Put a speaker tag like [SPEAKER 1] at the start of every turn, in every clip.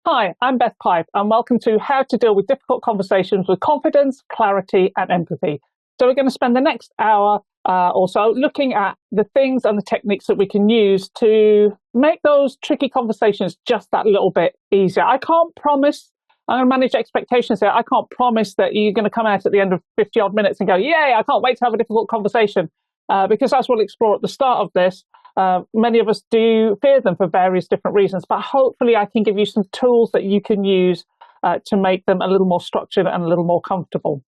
[SPEAKER 1] Hi, I'm Beth Pipe, and welcome to How to Deal with Difficult Conversations with Confidence, Clarity, and Empathy. So, we're going to spend the next hour or so looking at the things and the techniques that we can use to make those tricky conversations just that little bit easier. I can't promise, I'm going to manage expectations here. I can't promise that you're going to come out at the end of 50 odd minutes and go, Yay, I can't wait to have a difficult conversation, because as we'll explore at the start of this, many of us do fear them for various different reasons, but hopefully I can give you some tools that you can use to make them a little more structured and a little more comfortable.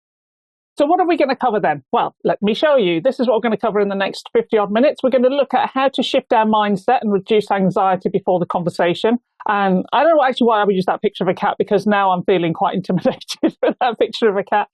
[SPEAKER 1] So what are we going to cover then? Well, let me show you. This is what we're going to cover in the next 50 odd minutes. We're going to look at how to shift our mindset and reduce anxiety before the conversation. And I don't know actually why I would use that picture of a cat, because now I'm feeling quite intimidated with that picture of a cat.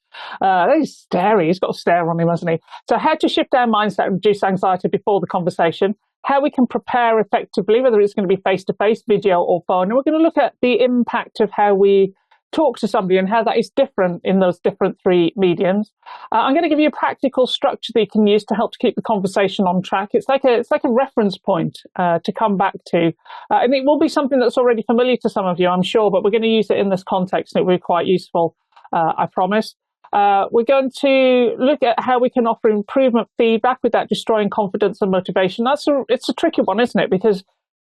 [SPEAKER 1] He's scary. He's got a stare on him, hasn't he? So how to shift our mindset and reduce anxiety before the conversation, how we can prepare effectively, whether it's going to be face-to-face, video or phone. And we're going to look at the impact of how we talk to somebody and how that is different in those different three mediums. I'm going to give you a practical structure that you can use to help to keep the conversation on track. It's like a reference point to come back to. And it will be something that's already familiar to some of you, I'm sure, but we're going to use it in this context and it will be quite useful, I promise. We're going to look at how we can offer improvement feedback without destroying confidence and motivation. It's a tricky one, isn't it? Because,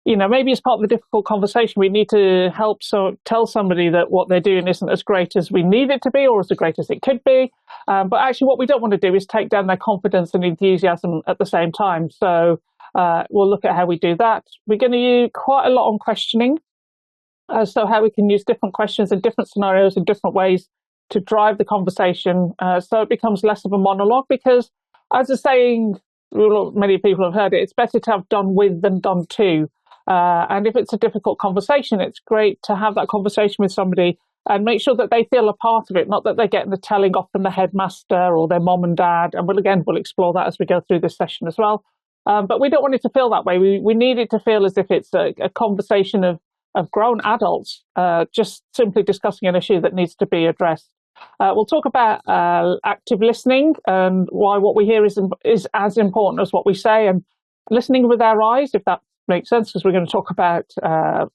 [SPEAKER 1] you know, maybe as part of the difficult conversation, we need to help tell somebody that what they're doing isn't as great as we need it to be or as great as it could be. But actually what we don't want to do is take down their confidence and enthusiasm at the same time. So we'll look at how we do that. We're going to use quite a lot on questioning. So how we can use different questions in different scenarios in different ways to drive the conversation, so it becomes less of a monologue, because as a saying, many people have heard it, it's better to have done with than done to. And if it's a difficult conversation, it's great to have that conversation with somebody and make sure that they feel a part of it, not that they're getting the telling off from the headmaster or their mom and dad. And we'll explore that as we go through this session as well. But we don't want it to feel that way. We need it to feel as if it's a conversation of grown adults, just simply discussing an issue that needs to be addressed. We'll talk about active listening and why what we hear is as important as what we say, and listening with our eyes, if that makes sense, because we're going to talk about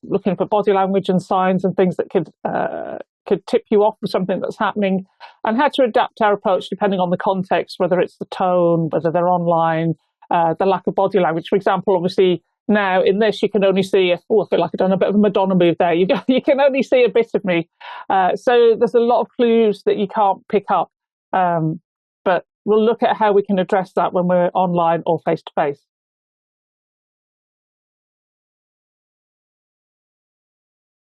[SPEAKER 1] looking for body language and signs and things that could tip you off for something that's happening, and how to adapt our approach depending on the context, whether it's the tone, whether they're online, the lack of body language. For example, obviously, now in this, you can only see, I feel like I've done a bit of a Madonna move there. You can only see a bit of me. So there's a lot of clues that you can't pick up. But we'll look at how we can address that when we're online or face to face.